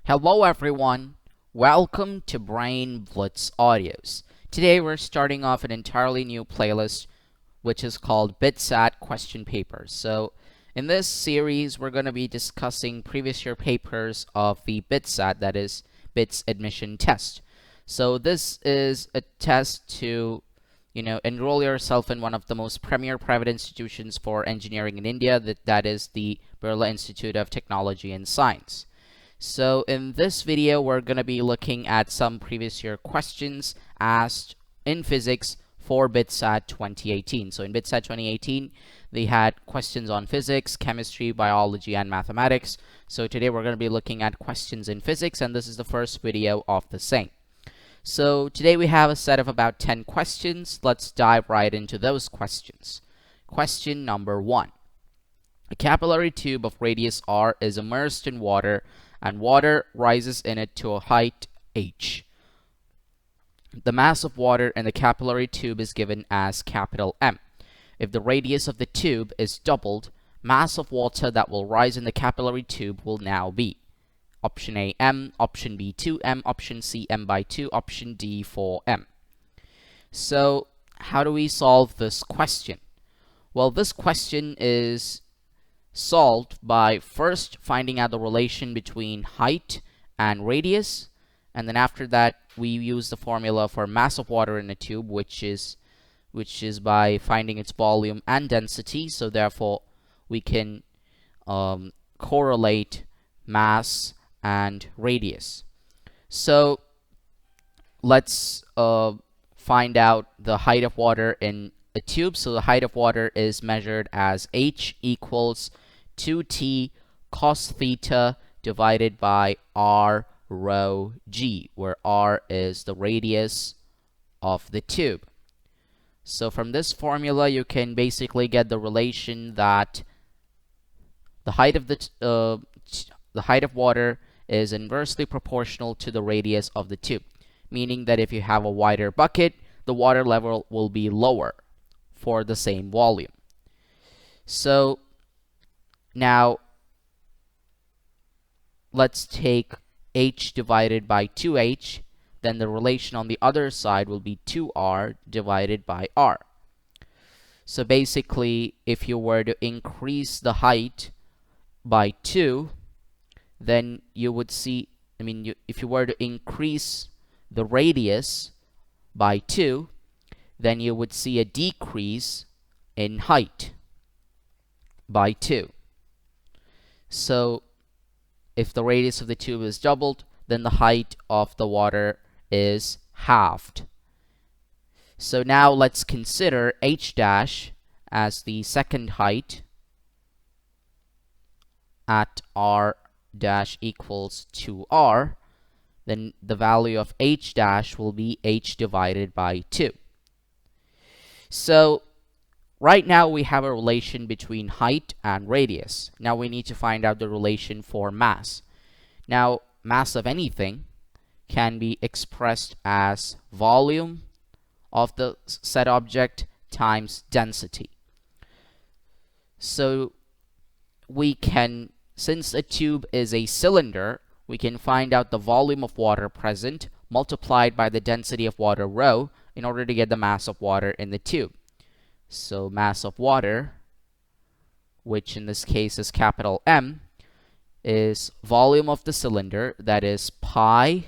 Hello everyone, welcome to Brain Blitz Audios. Today we're starting off an entirely new playlist which is called Bitsat Question Papers. So in this series we're going to be discussing previous year papers of the Bitsat, that is BITS admission test. So this is a test to enroll yourself in one of the most premier private institutions for engineering in India, that is the Birla Institute of Technology and Science. So in this video, we're going to be looking at some previous year questions asked in physics for Bitsat 2018. So in Bitsat 2018, they had questions on physics, chemistry, biology, and mathematics. So today we're going to be looking at questions in physics, and this is the first video of the same. So today we have a set of about 10 questions. Let's dive right into those questions. Question number 1. A capillary tube of radius r is immersed in water and water rises in it to a height h. The mass of water in the capillary tube is given as capital M. If the radius of the tube is doubled, mass of water that will rise in the capillary tube will now be option A, M, option B, 2M, option C, M by 2, option D, 4M. So how do we solve this question? Well, this question is solved by first finding out the relation between height and radius, and then after that we use the formula for mass of water in a tube, which is by finding its volume and density. So therefore we can correlate mass and radius. So let's find out the height of water in a tube. So the height of water is measured as h equals 2t cos theta divided by r rho g, where r is the radius of the tube. So from this formula you can basically get the relation that the height of water is inversely proportional to the radius of the tube, meaning that if you have a wider bucket, the water level will be lower for the same volume. So now let's take h divided by 2h, then the relation on the other side will be 2r divided by r. So basically, if you were to increase the height by 2, then you would see, if you were to increase the radius by 2, then you would see a decrease in height by 2. So if the radius of the tube is doubled, then the height of the water is halved. So now let's consider h dash as the second height at r dash equals 2r. Then the value of h dash will be h divided by 2. So right now we have a relation between height and radius. Now we need to find out the relation for mass. Now mass of anything can be expressed as volume of the said object times density. So we can, since a tube is a cylinder, we can find out the volume of water present multiplied by the density of water rho in order to get the mass of water in the tube. So mass of water, which in this case is capital M, is volume of the cylinder, that is pi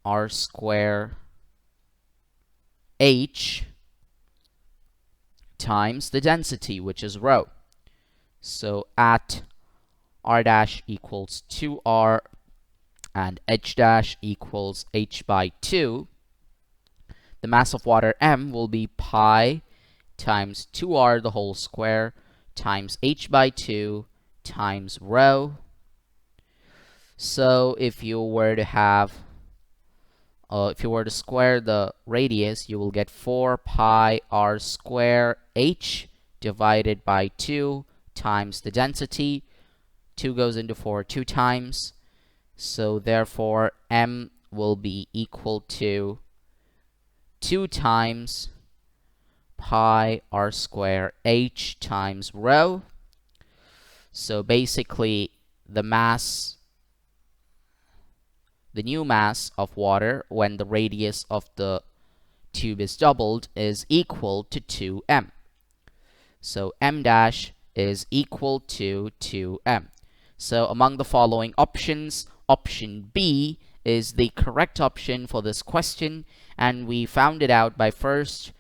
r square h times the density, which is rho. So at r dash equals 2r and h dash equals h by 2, the mass of water M will be pi times 2r the whole square times h by 2 times rho. So if you were to square the radius, you will get 4 pi r square h divided by 2 times the density. 2 goes into 4 2 times. So therefore M will be equal to 2 times pi r square h times rho. So basically the mass, the new mass of water when the radius of the tube is doubled is equal to 2m. So m dash is equal to 2m. So among the following options, option B is the correct option for this question, and we found it out by first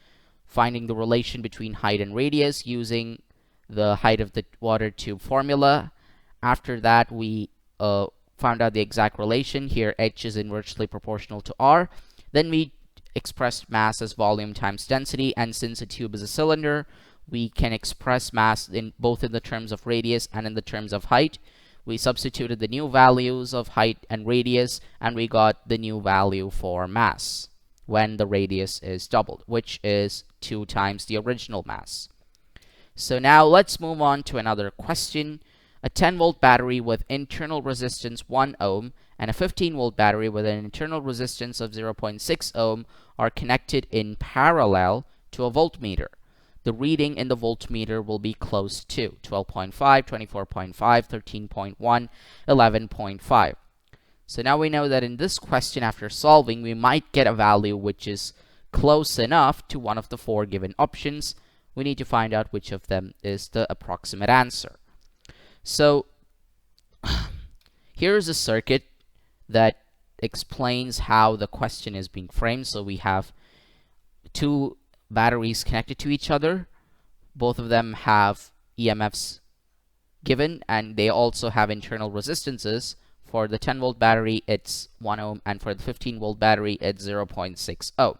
finding the relation between height and radius using the height of the water tube formula. After that, we found out the exact relation. Here h is inversely proportional to r. Then we expressed mass as volume times density, and since a tube is a cylinder, we can express mass in both in the terms of radius and in the terms of height. We substituted the new values of height and radius, and we got the new value for mass when the radius is doubled, which is 2 times the original mass. So now let's move on to another question. A 10-volt battery with internal resistance 1 ohm and a 15-volt battery with an internal resistance of 0.6 ohm are connected in parallel to a voltmeter. The reading in the voltmeter will be close to 12.5, 24.5, 13.1, 11.5. So now we know that in this question, after solving, we might get a value which is close enough to one of the 4 given options. We need to find out which of them is the approximate answer. So here's a circuit that explains how the question is being framed. So we have 2 batteries connected to each other. Both of them have EMFs given, and they also have internal resistances. For the 10-volt battery, it's 1 ohm, and for the 15-volt battery, it's 0.6 ohm.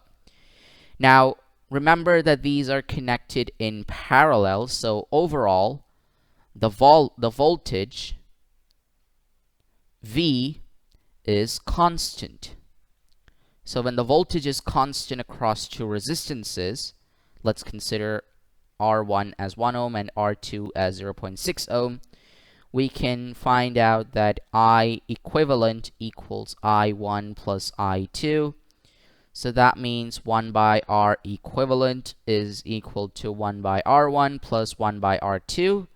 Now, remember that these are connected in parallel, so overall, the voltage V is constant. So when the voltage is constant across 2 resistances, let's consider R1 as 1 ohm and R2 as 0.6 ohm, we can find out that I equivalent equals I1 plus I2. So that means 1 by R equivalent is equal to 1 by R1 plus 1 by R2.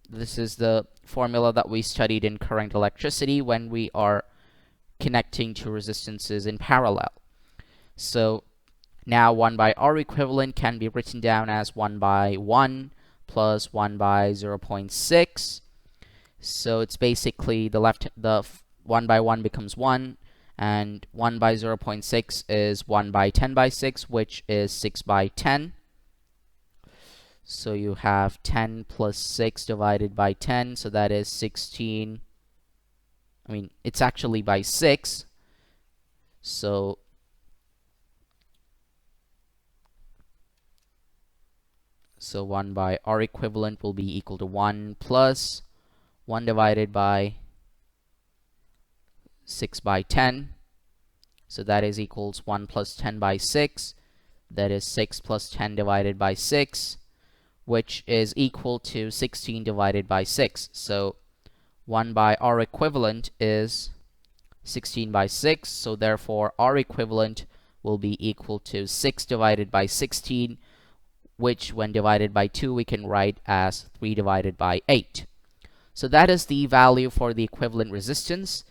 This is the formula that we studied in current electricity when we are connecting 2 resistances in parallel. So now 1 by R equivalent can be written down as 1 by 1 plus 1 by 0.6. So it's basically the 1 by 1 becomes 1, and 1 by 0.6 is 1 by 10 by 6, which is 6 by 10. So you have 10 plus 6 divided by 10, so that is 16. I mean, it's actually by 6. So So 1 by R equivalent will be equal to 1 plus 1 divided by 6 by 10. So that is equals 1 plus 10 by 6. That is 6 plus 10 divided by 6, which is equal to 16 divided by 6. So 1 by R equivalent is 16 by 6. So therefore, R equivalent will be equal to 6 divided by 16, which when divided by 2, we can write as 3 divided by 8. So that is the value for the equivalent resistance.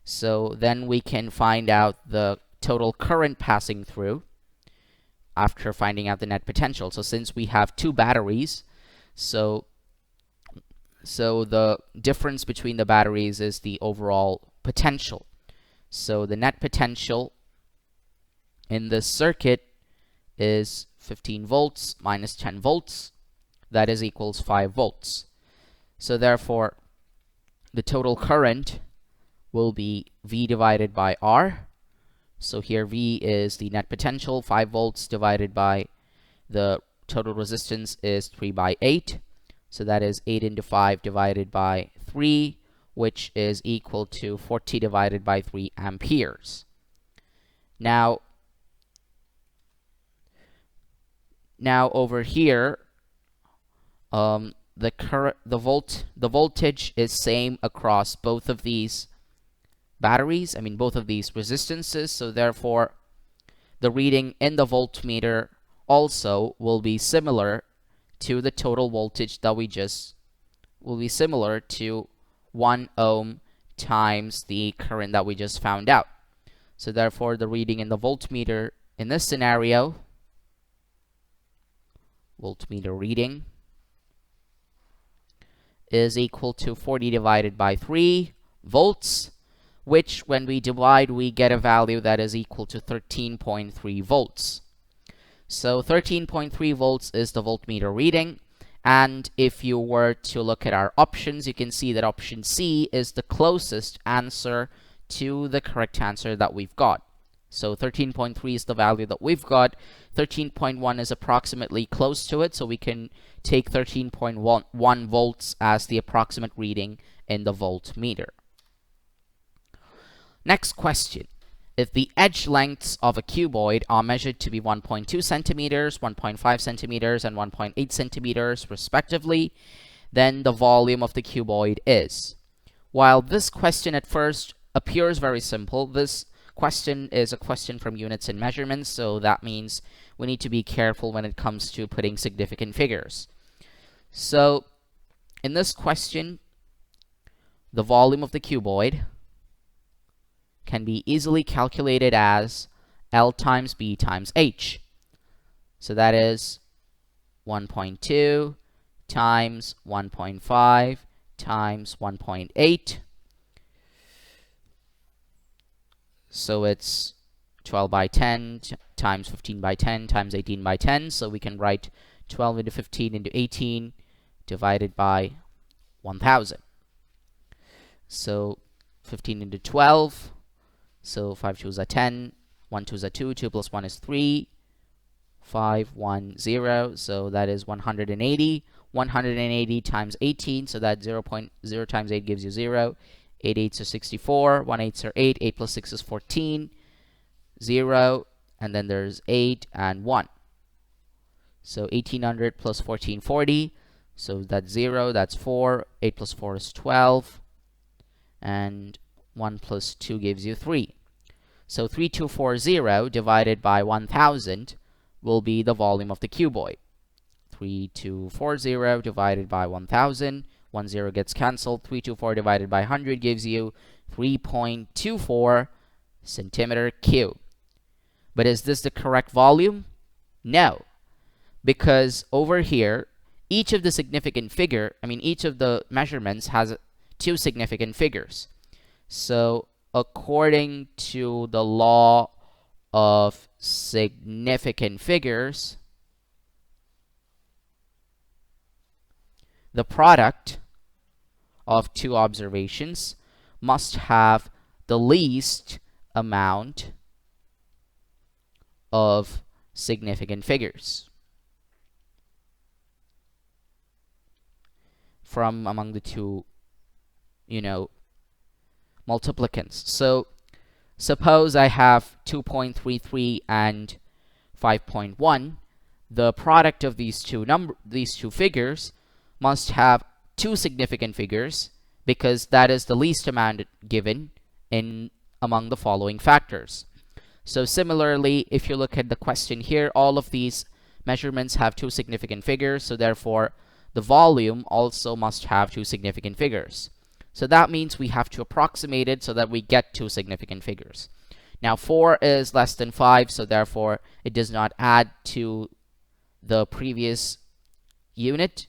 So then we can find out the total current passing through after finding out the net potential. So since we have 2 batteries, so the difference between the batteries is the overall potential. So the net potential in this circuit is 15 volts minus 10 volts. That is equals 5 volts. So therefore, the total current will be V divided by R. So here V is the net potential. 5 volts divided by the total resistance is 3 by 8. So that is 8 into 5 divided by 3, which is equal to 40 divided by 3 amperes. Now over here, the voltage is same across both of these batteries, both of these resistances, so therefore the reading in the voltmeter also will be similar to the total voltage that will be similar to 1 ohm times the current that we just found out. So therefore, the reading in the voltmeter in this scenario, voltmeter reading, is equal to 40 divided by 3 volts, which when we divide, we get a value that is equal to 13.3 volts. So 13.3 volts is the voltmeter reading. And if you were to look at our options, you can see that option C is the closest answer to the correct answer that we've got. So 13.3 is the value that we've got. 13.1 is approximately close to it, so we can take 13.1 volts as the approximate reading in the voltmeter. Next question. If the edge lengths of a cuboid are measured to be 1.2 centimeters, 1.5 centimeters, and 1.8 centimeters respectively, then the volume of the cuboid is. While this question at first appears very simple, this question is a question from units and measurements, so that means we need to be careful when it comes to putting significant figures. So in this question, the volume of the cuboid can be easily calculated as L times B times H. So that is 1.2 times 1.5 times 1.8. So it's 12 by 10 times 15 by 10 times 18 by 10. So we can write 12 into 15 into 18 divided by 1000. So 15 into 12. So 5 2s are 10, 1 2s are 2, 2 plus 1 is 3, 5 1 0. So that is 180. 180 times 18, so that 0.0 times 8 gives you 0. 8 8s are 64, 1 8s are 8, 8 plus 6 is 14, 0, and then there's 8 and 1. So 1800 plus 1440, so that's 0, that's 4, 8 plus 4 is 12, and 1 plus 2 gives you 3. So 3240 divided by 1000 will be the volume of the cuboid. 3240 divided by 1000, 10 gets cancelled. 324 divided by 100 gives you 3.24 centimeter cube. But is this the correct volume? No, because over here, each of the measurements has two significant figures. So according to the law of significant figures, the product of two observations must have the least amount of significant figures from among the two, multiplicants. So suppose I have 2.33 and 5.1. The product of these two figures must have two significant figures, because that is the least amount given in among the following factors. So similarly, if you look at the question here, all of these measurements have two significant figures, so therefore the volume also must have two significant figures. So that means we have to approximate it so that we get two significant figures. Now 4 is less than 5, so therefore it does not add to the previous unit.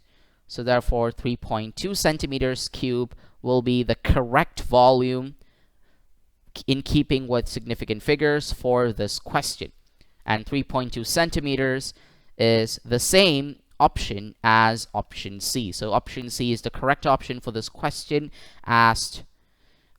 So therefore 3.2 centimeters cube will be the correct volume in keeping with significant figures for this question. And 3.2 centimeters is the same option as option C. So option C is the correct option for this question asked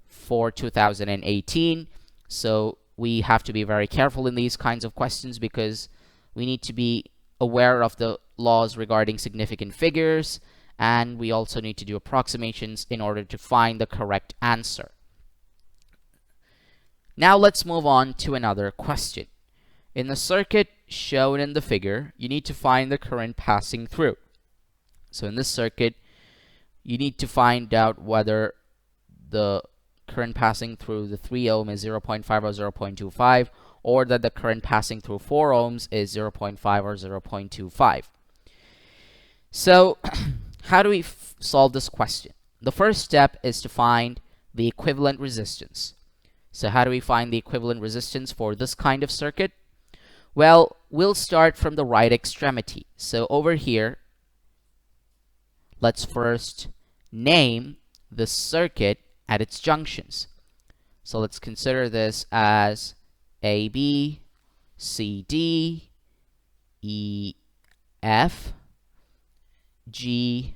for 2018. So we have to be very careful in these kinds of questions, because we need to be aware of the laws regarding significant figures, and we also need to do approximations in order to find the correct answer. Now let's move on to another question. In the circuit shown in the figure, you need to find the current passing through. So in this circuit, you need to find out whether the current passing through the 3 ohm is 0.5 or 0.25, or that the current passing through 4 ohms is 0.5 or 0.25. So how do we solve this question? the first step is to find the equivalent resistance. So how do we find the equivalent resistance for this kind of circuit? Well, we'll start from the right extremity. So over here, let's first name the circuit at its junctions. So let's consider this as AB, CD, EF, G,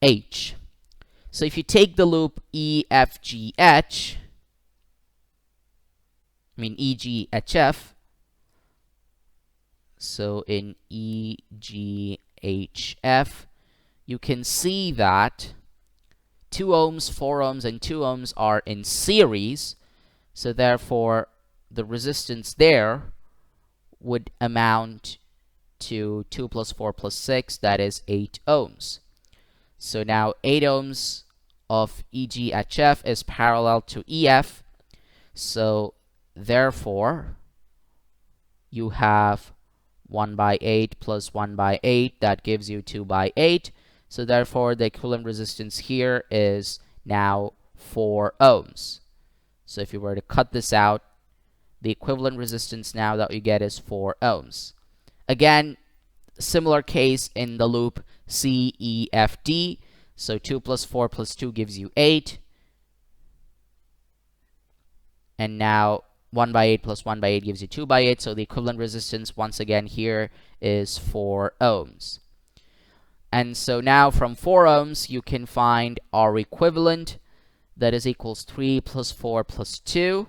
H. So if you take the loop EFGH, EGHF, so in EGHF, you can see that 2 ohms, 4 ohms, and 2 ohms are in series. So therefore, the resistance there would amount to 2 plus 4 plus 6, that is 8 ohms. So now 8 ohms of EGHF is parallel to EF. So therefore, you have 1 by 8 plus 1 by 8, that gives you 2 by 8. So therefore, the equivalent resistance here is now 4 ohms. So if you were to cut this out, the equivalent resistance now that we get is 4 ohms. Again, similar case in the loop CEFD. So 2 plus 4 plus 2 gives you 8. And now 1 by 8 plus 1 by 8 gives you 2 by 8. So the equivalent resistance once again here is 4 ohms. And so now from 4 ohms, you can find our equivalent, that is equals 3 plus 4 plus 2.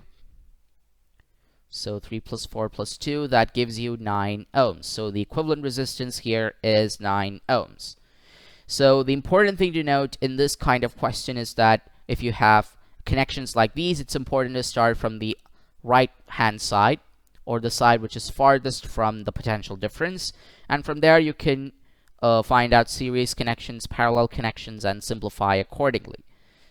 So 3 plus 4 plus 2, that gives you 9 ohms. So the equivalent resistance here is 9 ohms. So the important thing to note in this kind of question is that if you have connections like these, it's important to start from the right hand side, or the side which is farthest from the potential difference, and from there you can find out series connections, parallel connections, and simplify accordingly.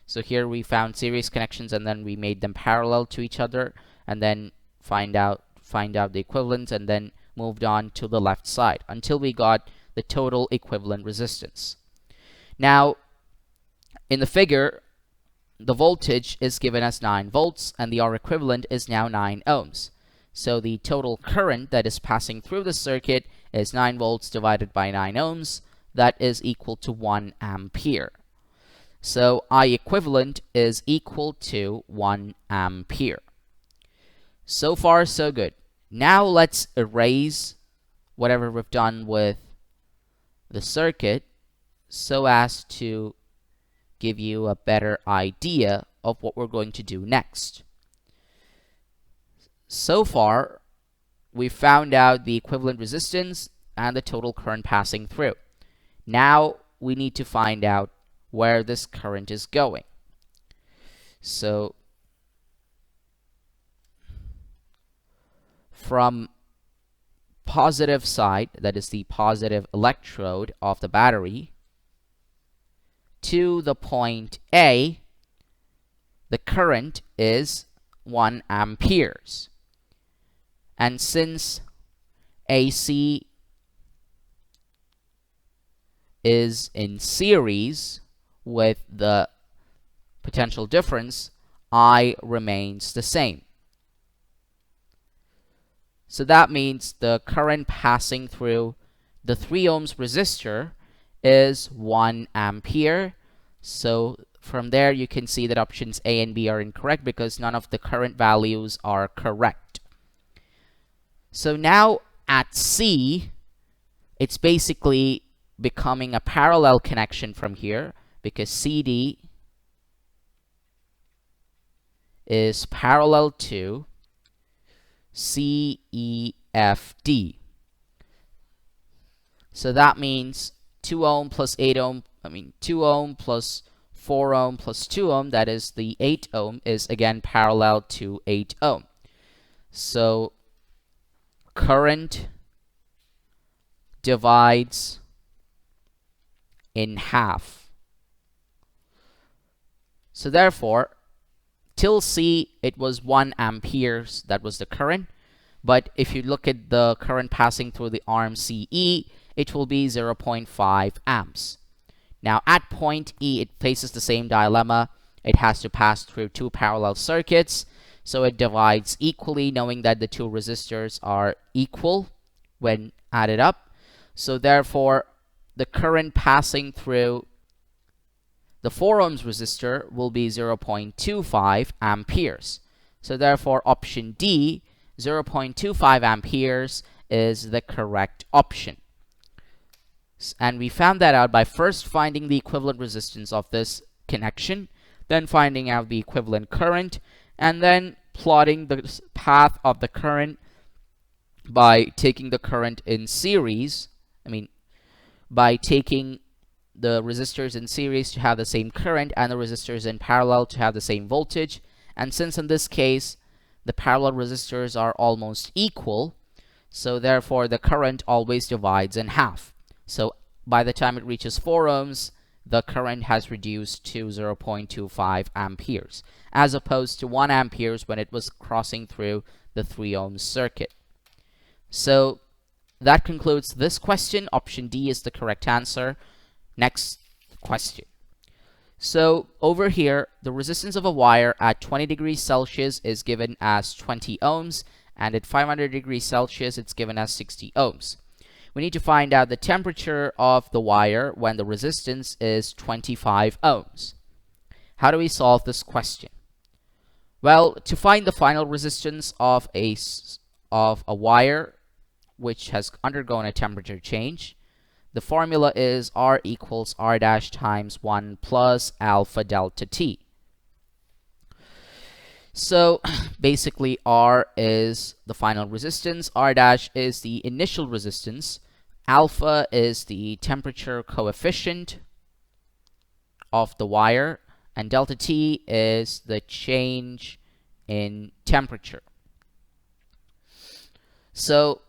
So here we found series connections and then we made them parallel to each other, and then find out the equivalent, and then moved on to the left side until we got the total equivalent resistance. Now in the figure, the voltage is given as 9 volts and the R equivalent is now 9 ohms. So the total current that is passing through the circuit is 9 volts divided by 9 ohms. That is equal to 1 ampere. So I equivalent is equal to 1 ampere. So far, so good. Now let's erase whatever we've done with the circuit so as to give you a better idea of what we're going to do next. So far, we found out the equivalent resistance and the total current passing through. Now we need to find out where this current is going. So from positive side, that is the positive electrode of the battery, to the point A, the current is 1 amperes. And since AC is in series with the potential difference, I remains the same. So that means the current passing through the 3 ohms resistor is 1 ampere. So from there you can see that options A and B are incorrect because none of the current values are correct. So now at C, it's basically becoming a parallel connection from here because CD is parallel to CEFD. So that means 2 ohm plus 8 ohm, 2 ohm plus 4 ohm plus 2 ohm, that is the 8 ohm, is again parallel to 8 ohm. So current divides in half. So therefore, till C, it was 1 amperes, that was the current. But if you look at the current passing through the arm CE, it will be 0.5 amps. Now at point E, it faces the same dilemma. It has to pass through two parallel circuits, so it divides equally, knowing that the two resistors are equal when added up. So therefore, the current passing through the 4 ohms resistor will be 0.25 amperes. So therefore, option D, 0.25 amperes, is the correct option. And we found that out by first finding the equivalent resistance of this connection, then finding out the equivalent current, and then plotting the path of the current by taking the current in series. By taking the resistors in series to have the same current and the resistors in parallel to have the same voltage. And since in this case the parallel resistors are almost equal, so therefore the current always divides in half. So by the time it reaches 4 ohms, the current has reduced to 0.25 amperes, as opposed to 1 amperes when it was crossing through the 3 ohms circuit. So that concludes this question. Option D is the correct answer. Next question. So over here, the resistance of a wire at 20 degrees Celsius is given as 20 ohms, and at 500 degrees Celsius, it's given as 60 ohms. We need to find out the temperature of the wire when the resistance is 25 ohms. How do we solve this question? Well, to find the final resistance of a wire which has undergone a temperature change, the formula is R equals R dash times 1 plus alpha delta T. So basically, R is the final resistance, R dash is the initial resistance, alpha is the temperature coefficient of the wire, and delta T is the change in temperature. So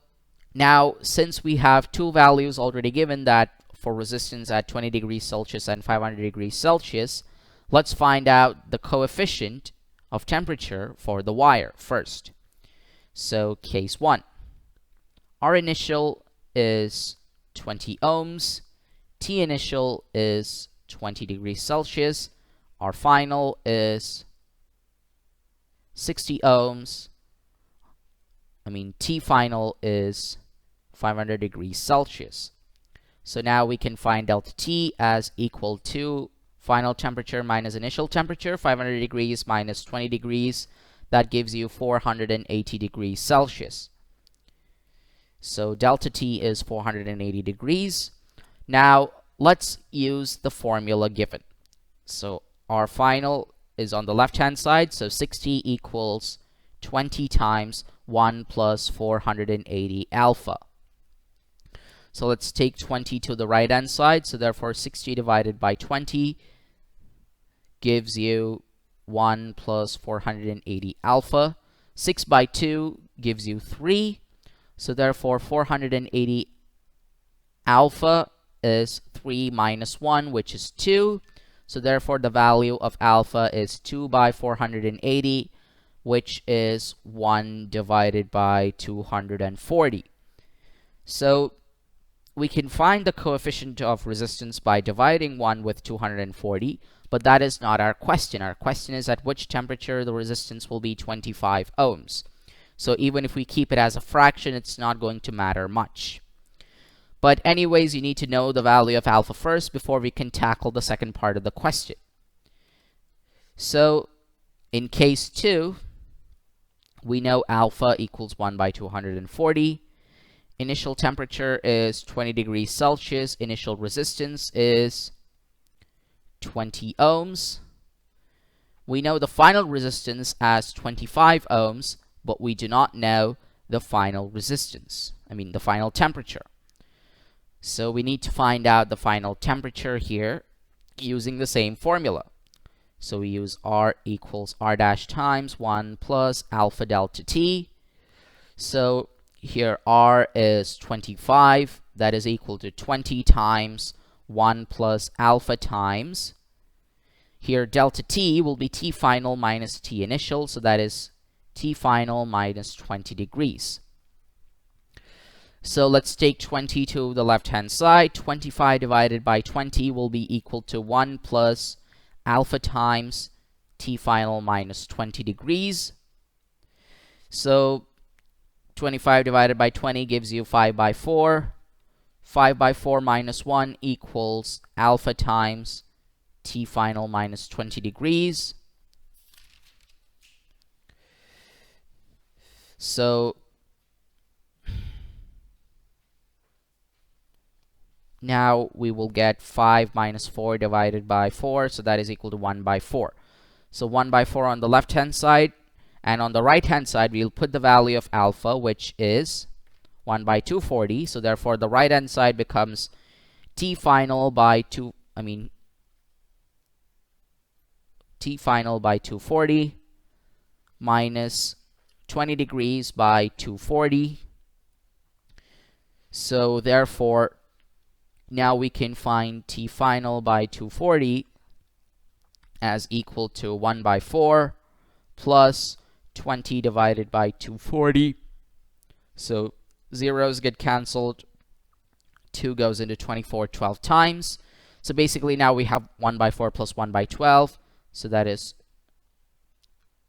now, since we have two values already given, that for resistance at 20 degrees Celsius and 500 degrees Celsius, let's find out the coefficient of temperature for the wire first. So case 1, our initial is 20 ohms, T initial is 20 degrees Celsius, our final is 60 ohms, T final is 500 degrees Celsius. So now we can find delta T as equal to final temperature minus initial temperature, 500 degrees minus 20 degrees. That gives you 480 degrees Celsius. So delta T is 480 degrees. Now let's use the formula given. So our final is on the left hand side, so 60 equals 20 times 1 plus 480 alpha. So let's take 20 to the right hand side, so therefore 60 divided by 20 gives you 1 plus 480 alpha. 6 by 2 gives you 3, so therefore 480 alpha is 3 minus 1, which is 2. So therefore the value of alpha is 2 by 480, which is 1 divided by 240. So we can find the coefficient of resistance by dividing 1 with 240, but that is not our question. Our question is at which temperature the resistance will be 25 ohms. So even if we keep it as a fraction, it's not going to matter much. But anyways, you need to know the value of alpha first before we can tackle the second part of the question. So in case 2, we know alpha equals 1 by 240. Initial temperature is 20 degrees Celsius. Initial resistance is 20 ohms. We know the final resistance as 25 ohms, but we do not know the final resistance, the final temperature. So we need to find out the final temperature here using the same formula. So we use R equals R dash times 1 plus alpha delta T. So here R is 25, that is equal to 20 times 1 plus alpha times. Here delta T will be T final minus T initial, so that is T final minus 20 degrees. So let's take 20 to the left-hand side. 25 divided by 20 will be equal to 1 plus alpha times t final minus 20 degrees. So 25 divided by 20 gives you 5 by 4. 5 by 4 minus 1 equals alpha times t final minus 20 degrees. So now we will get 5 minus 4 divided by 4, so that is equal to 1 by 4. So 1 by 4 on the left hand side, and on the right hand side we'll put the value of alpha, which is 1 by 240. So therefore the right hand side becomes t final by 240 minus 20 degrees by 240. So therefore now we can find t final by 240 as equal to 1 by 4 plus 20 divided by 240. So zeros get cancelled. 2 goes into 24 12 times. So basically now we have 1 by 4 plus 1 by 12. So that is,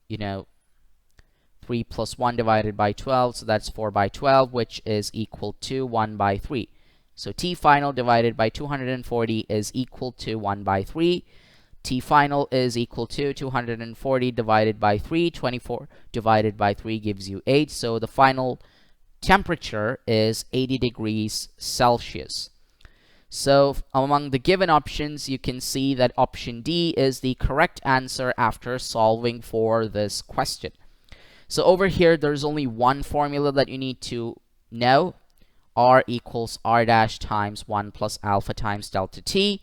3 plus 1 divided by 12. So that's 4 by 12, which is equal to 1 by 3. So t final divided by 240 is equal to 1 by 3. T final is equal to 240 divided by 3. 24 divided by 3 gives you 8. So the final temperature is 80 degrees Celsius. So among the given options, you can see that option D is the correct answer after solving for this question. So over here, there's only one formula that you need to know. R equals R dash times 1 plus alpha times delta T,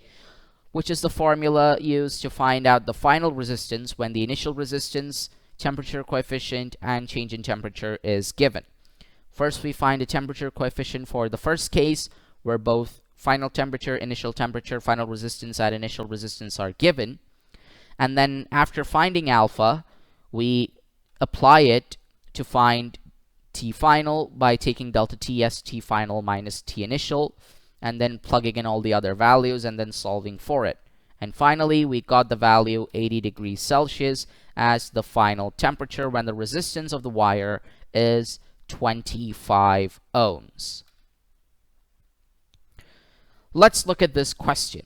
which is the formula used to find out the final resistance when the initial resistance, temperature coefficient, and change in temperature is given. First, we find a temperature coefficient for the first case, where both final temperature, final resistance, and initial resistance are given. And then after finding alpha, we apply it to find t final by taking delta t as t final minus t initial, and then plugging in all the other values and then solving for it. And finally, we got the value 80 degrees Celsius as the final temperature when the resistance of the wire is 25 ohms. Let's look at this question.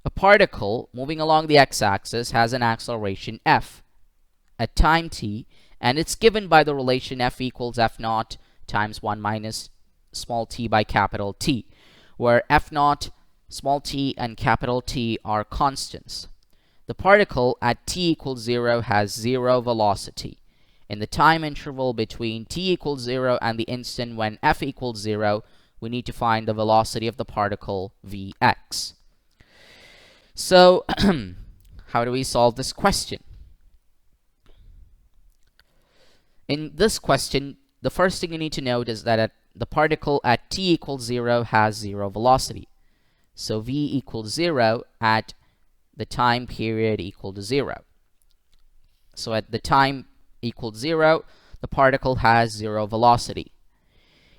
A particle moving along the x-axis has an acceleration f at time t, and it's given by the relation f equals f naught times 1 minus small t by capital T, where f naught, small t, and capital T are constants. The particle at t equals 0 has 0 velocity. In the time interval between t equals 0 and the instant when f equals 0, we need to find the velocity of the particle vx. So how do we solve this question? In this question, the first thing you need to note is that the particle at t equals 0 has 0 velocity. So v equals 0 at the time period equal to 0. So at the time equals 0, the particle has 0 velocity.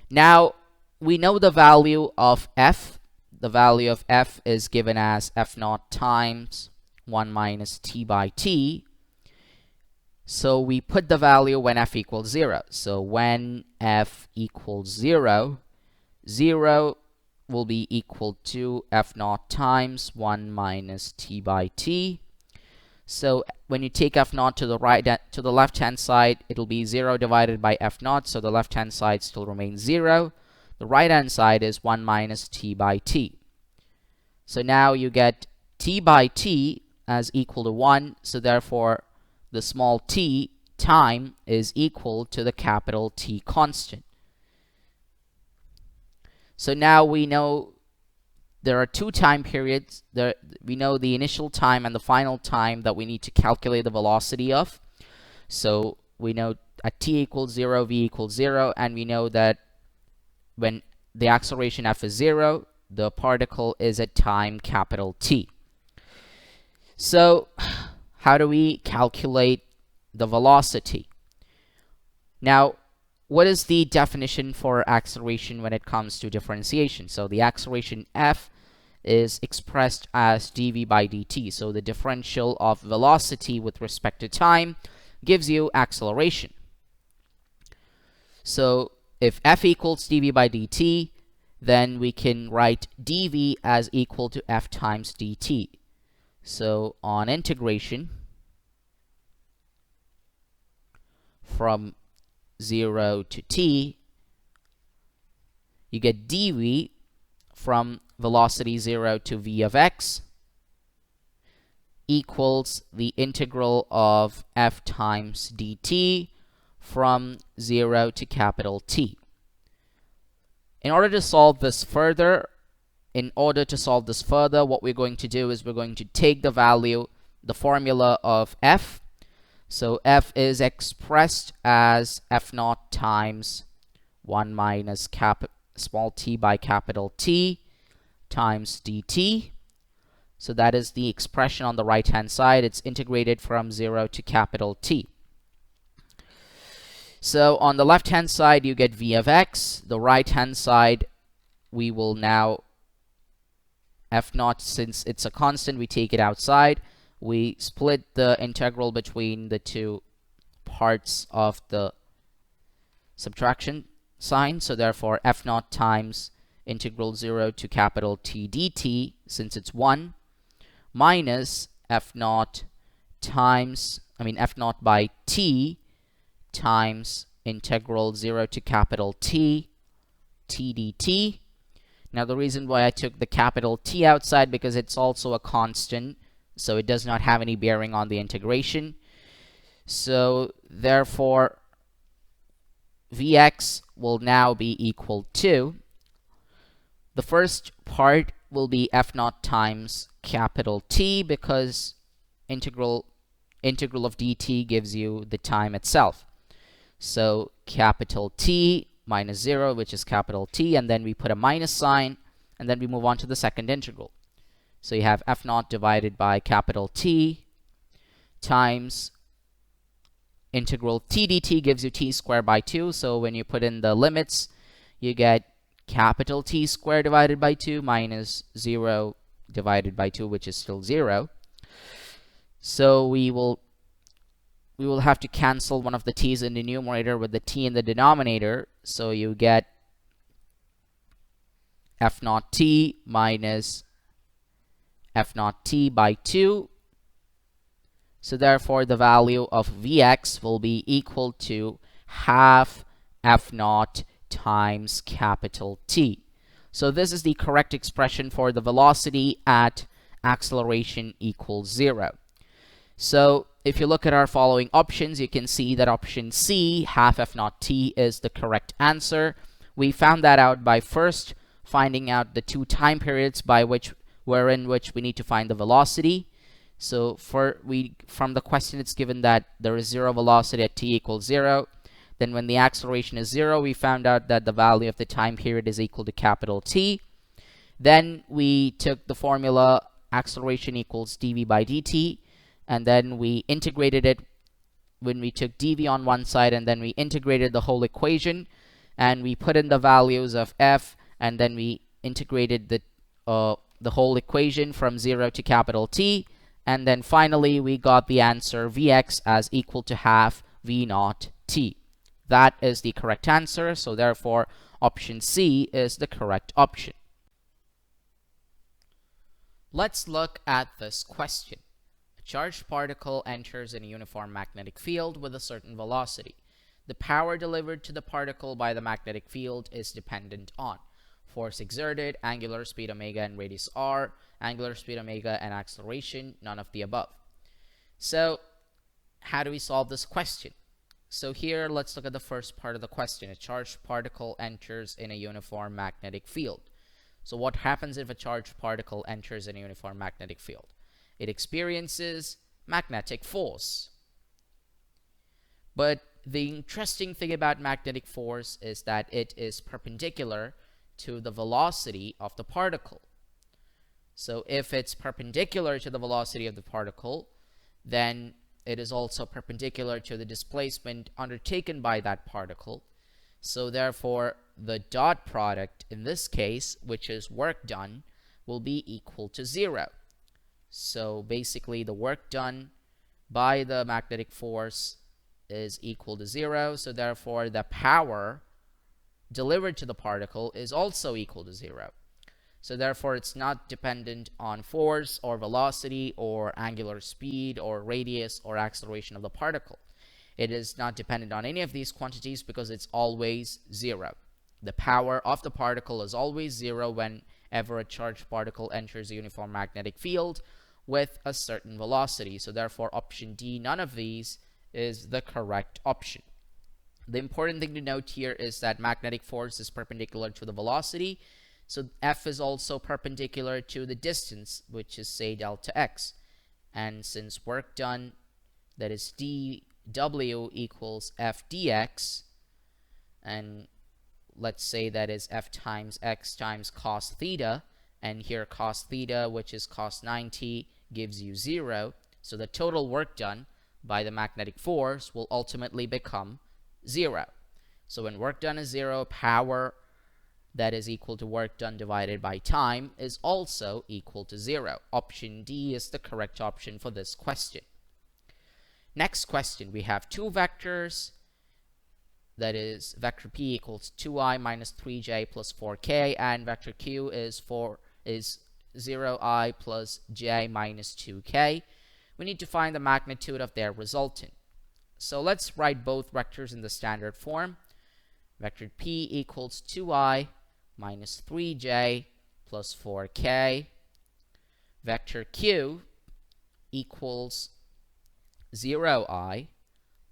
Now, we know the value of f. The value of f is given as f naught times 1 minus t by t. So we put the value when f equals 0. So when f equals 0, 0 will be equal to f naught times 1 minus t by t. So when you take f naught to the left hand side, it'll be 0 divided by f naught, so the left hand side still remains 0. The right hand side is 1 minus t by t. So now you get t by t as equal to 1, so therefore the small t, time, is equal to the capital T constant. So now we know there are two time periods. We know the initial time and the final time that we need to calculate the velocity of. So we know at t equals 0, v equals 0, and we know that when the acceleration f is 0, the particle is at time capital T. So how do we calculate the velocity? Now, what is the definition for acceleration when it comes to differentiation? So the acceleration F is expressed as dv by dt. So the differential of velocity with respect to time gives you acceleration. So if F equals dv by dt, then we can write dv as equal to F times dt. So on integration from 0 to t, you get dv from velocity 0 to v of x equals the integral of F times dt from 0 to capital T. In order to solve this further, what we're going to do is we're going to take the formula of F. So F is expressed as F naught times 1 minus small t by capital T times dt. So that is the expression on the right hand side. It's integrated from 0 to capital T. So on the left hand side you get v of x. The right hand side we will now F naught, since it's a constant, we take it outside. We split the integral between the two parts of the subtraction sign. So therefore F naught times integral 0 to capital T dt, since it's 1, minus F naught by t times integral 0 to capital T dt. Now the reason why I took the capital T outside, because it's also a constant, so it does not have any bearing on the integration. So therefore Vx will now be equal to, the first part will be F naught times capital T, because integral of dt gives you the time itself. So capital T minus 0, which is capital T, and then we put a minus sign, and then we move on to the second integral. So you have F naught divided by capital T times integral T dt gives you t squared by 2. So when you put in the limits, you get capital T squared divided by 2 minus 0 divided by 2, which is still 0. So we will have to cancel one of the t's in the numerator with the t in the denominator. So you get F naught t minus F naught t by 2. So therefore the value of Vx will be equal to half F naught times capital T. So this is the correct expression for the velocity at acceleration equals 0. So if you look at our following options, you can see that option C, half F naught t, is the correct answer. We found that out by first finding out the two time periods wherein which we need to find the velocity. So from the question it's given that there is 0 velocity at t equals 0. Then when the acceleration is 0, we found out that the value of the time period is equal to capital T. Then we took the formula acceleration equals dv by dt, and then we integrated it when we took dv on one side, and then we integrated the whole equation, and we put in the values of f, and then we integrated the whole equation from 0 to capital T, and then finally we got the answer Vx as equal to half V naught t. That is the correct answer, so therefore option C is the correct option. Let's look at this question. A charged particle enters in a uniform magnetic field with a certain velocity. The power delivered to the particle by the magnetic field is dependent on force exerted, angular speed omega and radius r, angular speed omega and acceleration, none of the above. So how do we solve this question? So here let's look at the first part of the question. A charged particle enters in a uniform magnetic field. So what happens if a charged particle enters in a uniform magnetic field? It experiences magnetic force. But the interesting thing about magnetic force is that it is perpendicular to the velocity of the particle. So if it's perpendicular to the velocity of the particle, then it is also perpendicular to the displacement undertaken by that particle. So therefore, the dot product in this case, which is work done, will be equal to 0. So basically, the work done by the magnetic force is equal to 0. So therefore, the power delivered to the particle is also equal to 0. So therefore, it's not dependent on force or velocity or angular speed or radius or acceleration of the particle. It is not dependent on any of these quantities because it's always 0. The power of the particle is always 0 whenever a charged particle enters a uniform magnetic field with a certain velocity. So therefore, option D, none of these, is the correct option. The important thing to note here is that magnetic force is perpendicular to the velocity. So F is also perpendicular to the distance, which is, say, delta x. And since work done, that is dW equals F dx, and let's say that is F times x times cos theta, and here cos theta, which is cos 90, gives you 0. So the total work done by the magnetic force will ultimately become 0. So when work done is 0, power that is equal to work done divided by time is also equal to 0. Option D is the correct option for this question. Next question, we have two vectors, that is vector P equals 2i minus 3j plus 4k, and vector Q is 0i plus j minus 2k. We need to find the magnitude of their resultant. So let's write both vectors in the standard form. Vector P equals 2i minus 3j plus 4k. Vector Q equals 0i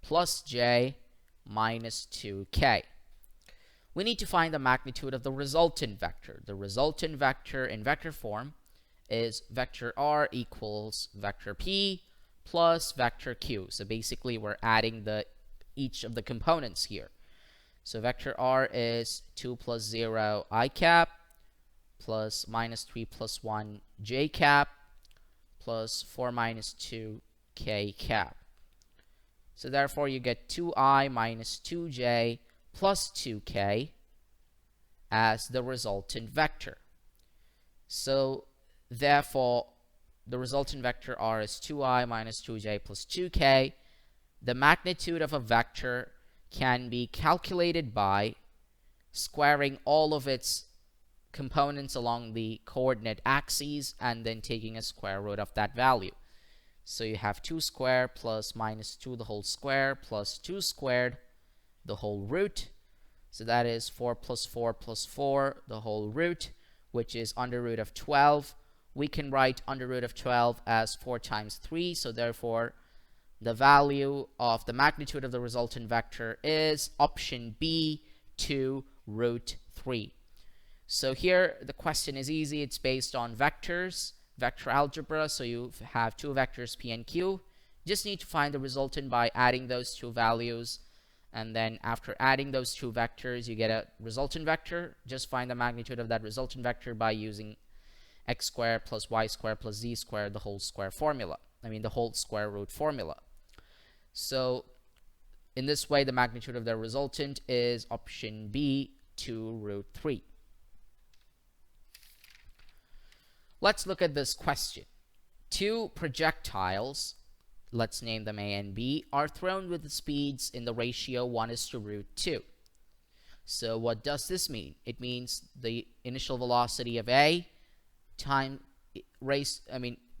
plus j minus 2k. We need to find the magnitude of the resultant vector. The resultant vector in vector form is vector r equals vector p plus vector q. So basically, we're adding each of the components here. So vector r is 2 plus 0 I cap plus minus 3 plus 1 j cap plus 4 minus 2 k cap. So therefore, you get 2i minus 2j plus 2k as the resultant vector. So therefore, the resultant vector r is 2i minus 2j plus 2k. The magnitude of a vector can be calculated by squaring all of its components along the coordinate axes and then taking a square root of that value. So you have 2 squared plus minus 2 the whole square plus 2 squared the whole root. So that is 4 plus 4 plus 4 the whole root, which is under root of 12. We can write under root of 12 as 4 times 3. So therefore, the value of the magnitude of the resultant vector is option B, 2 root 3. So here the question is easy. It's based on vectors, vector algebra. So you have two vectors P and Q. Just need to find the resultant by adding those two values. And then after adding those two vectors, you get a resultant vector. Just find the magnitude of that resultant vector by using x squared plus y squared plus z squared the whole square formula. The whole square root formula. So in this way, the magnitude of the resultant is option B, 2 root 3. Let's look at this question. Two projectiles, let's name them A and B, are thrown with the speeds in the ratio 1 is to root 2. So what does this mean? It means the initial velocity of A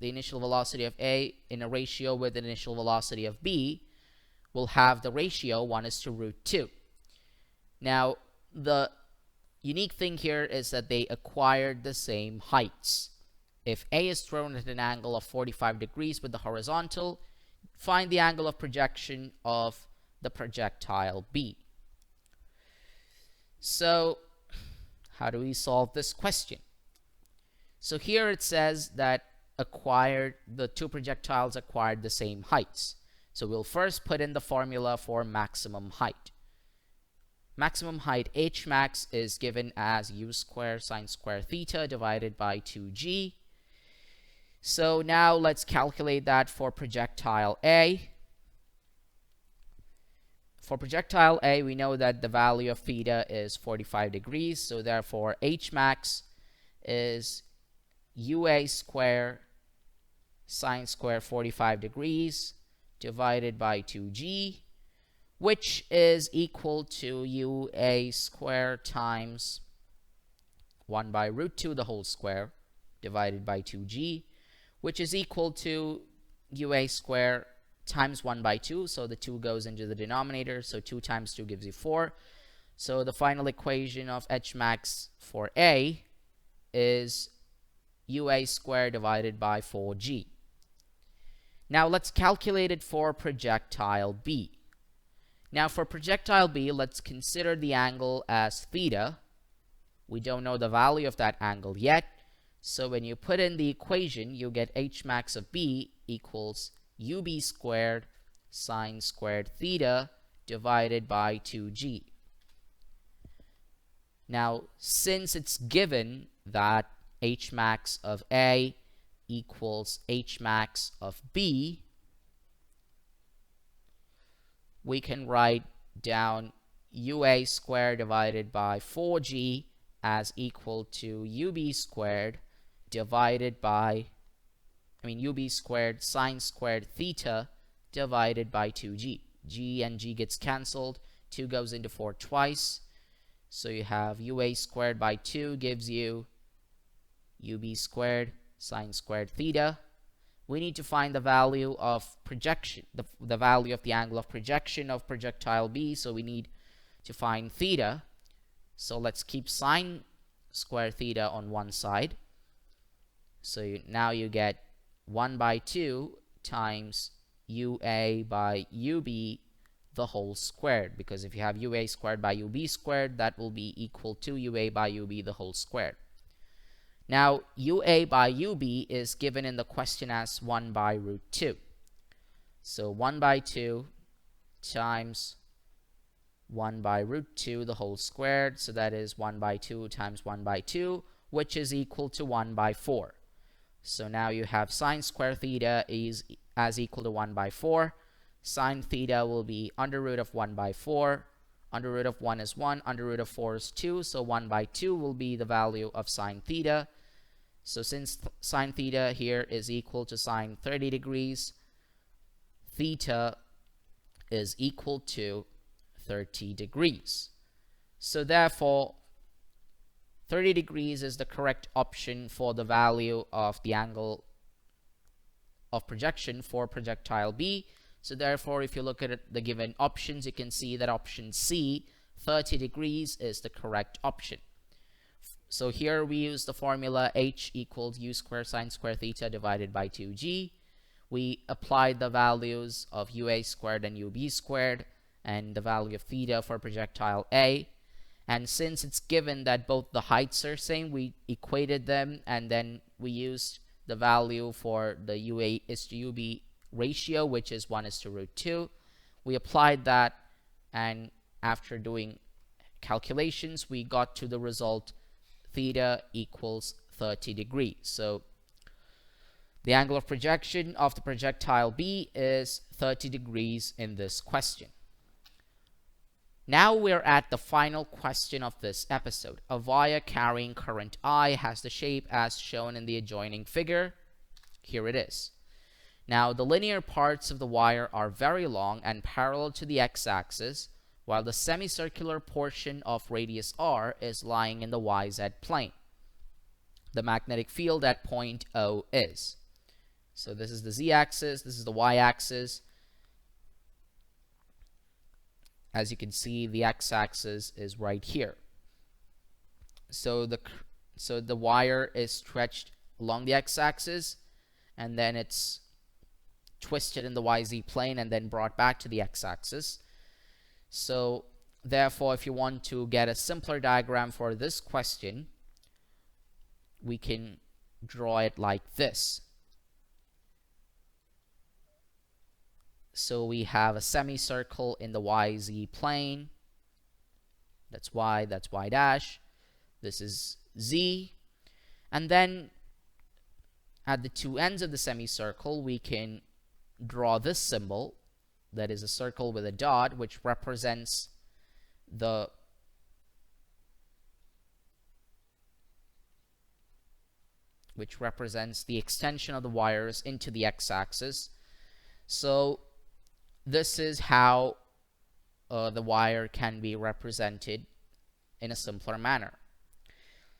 the initial velocity of A in a ratio with the initial velocity of B will have the ratio 1 is to root 2. Now, the unique thing here is that they acquired the same heights. If A is thrown at an angle of 45 degrees with the horizontal, find the angle of projection of the projectile B. So, how do we solve this question? So here it says that the two projectiles acquired the same heights. So we'll first put in the formula for maximum height. Maximum height h max is given as u squared sine square theta divided by 2g. So now let's calculate that for projectile A. For projectile A, we know that the value of theta is 45 degrees, so therefore H max is UA square sine square 45 degrees divided by 2g, which is equal to UA square times 1 by root 2 the whole square divided by 2g, which is equal to UA square times 1 by 2. So the 2 goes into the denominator. So 2 times 2 gives you 4. So the final equation of H max for A is UA squared divided by 4g. Now let's calculate it for projectile B. Now for projectile B, let's consider the angle as theta. We don't know the value of that angle yet. So when you put in the equation, you get H max of B equals UB squared sine squared theta divided by 2g. Now, since it's given that H max of A equals H max of B, we can write down UA squared divided by 4g as equal to UB squared divided by, UB squared sine squared theta divided by 2g. G and g gets cancelled. 2 goes into 4 twice. So you have UA squared by 2 gives you UB squared sine squared theta. We need to find the value of projection, the value of the angle of projection of projectile B. So we need to find theta. So let's keep sine square theta on one side. So now you get 1 by 2 times UA by UB the whole squared, because if you have UA squared by UB squared, that will be equal to UA by UB the whole squared. Now UA by UB is given in the question as 1 by root 2. So 1 by 2 times 1 by root 2 the whole squared, so that is 1 by 2 times 1 by 2, which is equal to 1 by 4. So now you have sine square theta is as equal to 1 by 4. Sine theta will be under root of 1 by 4. Under root of 1 is 1. Under root of 4 is 2. So 1 by 2 will be the value of sine theta. So since sine theta here is equal to sine 30 degrees, theta is equal to 30 degrees. So therefore, 30 degrees is the correct option for the value of the angle of projection for projectile B. So therefore, if you look at the given options, you can see that option C, 30 degrees, is the correct option. So here we use the formula H equals U squared sine square theta divided by 2g. We applied the values of UA squared and UB squared and the value of theta for projectile A. And since it's given that both the heights are same, we equated them, and then we used the value for the UA is to UB ratio, which is 1 is to root 2. We applied that, and after doing calculations, we got to the result theta equals 30 degrees. So the angle of projection of the projectile B is 30 degrees in this question. Now we're at the final question of this episode. A wire carrying current I has the shape as shown in the adjoining figure. Here it is. Now the linear parts of the wire are very long and parallel to the x-axis, while the semicircular portion of radius r is lying in the yz plane. The magnetic field at point O is. So this is the z-axis, this is the y-axis. As you can see, the x-axis is right here. So the wire is stretched along the x-axis, and then it's twisted in the yz plane and then brought back to the x-axis. So therefore, if you want to get a simpler diagram for this question, we can draw it like this. So we have a semicircle in the yz plane. That's y dash. This is z. And then at the two ends of the semicircle, we can draw this symbol, that is a circle with a dot, which represents the extension of the wires into the x-axis. So this is how the wire can be represented in a simpler manner.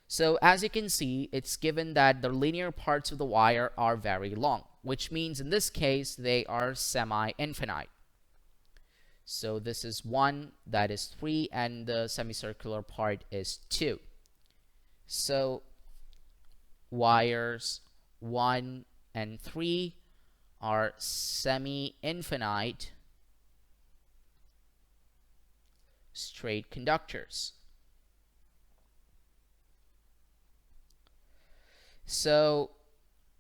So as you can see, it's given that the linear parts of the wire are very long, which means in this case they are semi-infinite. So this is 1, that is 3, and the semicircular part is 2. So wires 1 and 3 are semi-infinite straight conductors. So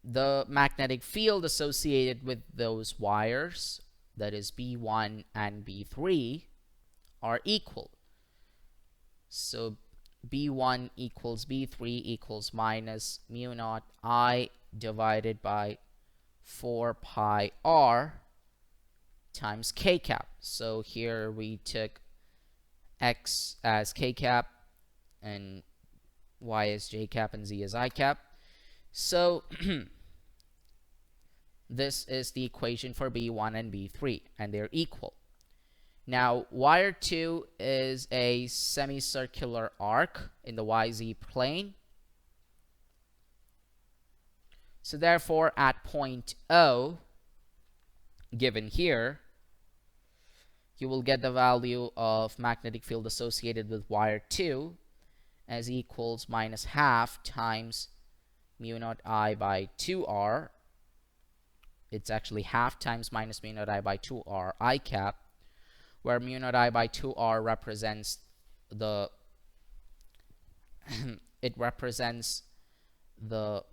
the magnetic field associated with those wires, that is B1 and B3, are equal. So B1 equals B3 equals minus mu naught I divided by 4 pi r times k cap. So here we took x as k cap and y as j cap and z as I cap. So this is the equation for B1 and B3, and they're equal. Now, wire 2 is a semicircular arc in the YZ plane. So therefore, at point O, given here, you will get the value of magnetic field associated with wire 2 as equals minus half times mu naught I by 2r. It's actually half times minus mu naught I by 2r I cap, where mu naught I by 2r represents the it represents the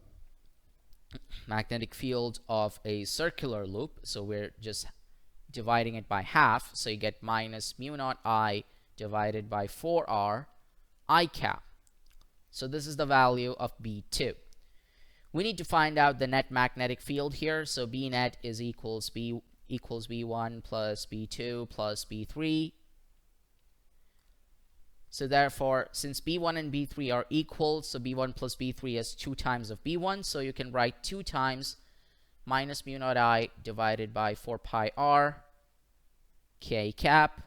magnetic field of a circular loop. So we're just dividing it by half, so you get minus mu naught I divided by 4r I cap. So this is the value of B2. We need to find out the net magnetic field here. So B net is equals B1 plus B2 plus B3. So therefore, since B1 and B3 are equal, so B1 plus B3 is 2 times of B1. So you can write 2 times minus mu naught I divided by 4 pi r k cap.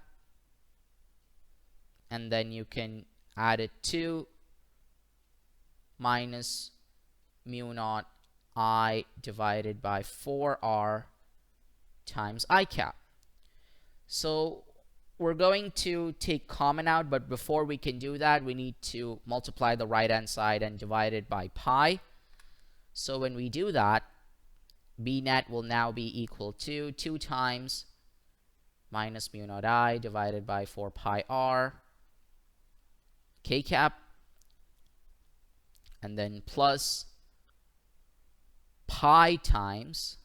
And then you can add it to minus mu naught I divided by 4r times I cap. So we're going to take common out, but before we can do that, we need to multiply the right hand side and divide it by pi. So when we do that, B net will now be equal to 2 times minus mu naught I divided by 4 pi r k cap, and then plus pi times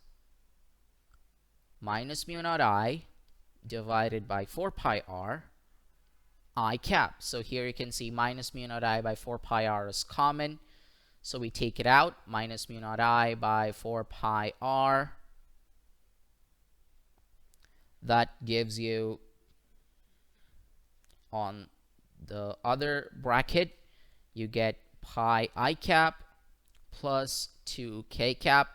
minus mu naught I divided by 4 pi r I cap. So here you can see minus mu naught I by 4 pi r is common, so we take it out. Minus mu naught I by 4 pi r, that gives you, on the other bracket, you get pi I cap plus 2 k cap.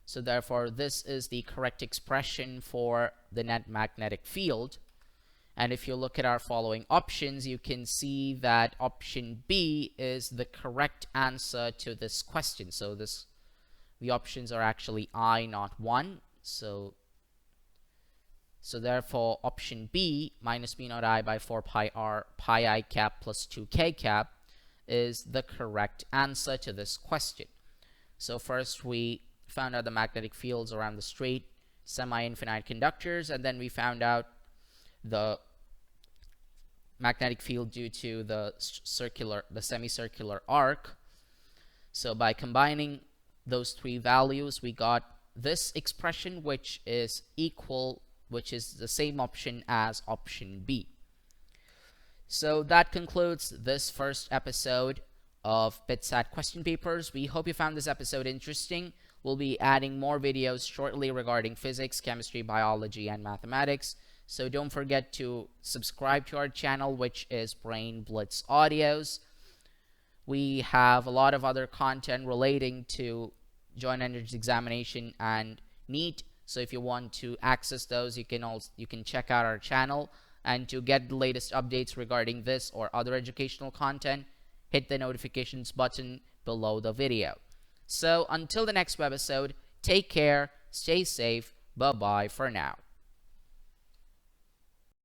So therefore, this is the correct expression for the net magnetic field. And if you look at our following options, you can see that option B is the correct answer to this question. So the options are actually I, not 1. So therefore, option B, minus mu naught I by 4 pi r pi I cap plus 2 k cap, is the correct answer to this question. So first we found out the magnetic fields around the straight semi-infinite conductors, and then we found out the magnetic field due to the semicircular arc. So by combining those 3 values, we got this expression, which is the same option as option B. So that concludes this first episode of Bitsat question papers. We hope you found this episode interesting. we'll be adding more videos shortly regarding physics, chemistry, biology, and mathematics. So don't forget to subscribe to our channel, which is Brain Blitz Audios. We have a lot of other content relating to joint entrance examination and NEET. So if you want to access those, you can check out our channel. And to get the latest updates regarding this or other educational content, hit the notifications button below the video. So until the next webisode, take care, stay safe, bye-bye for now.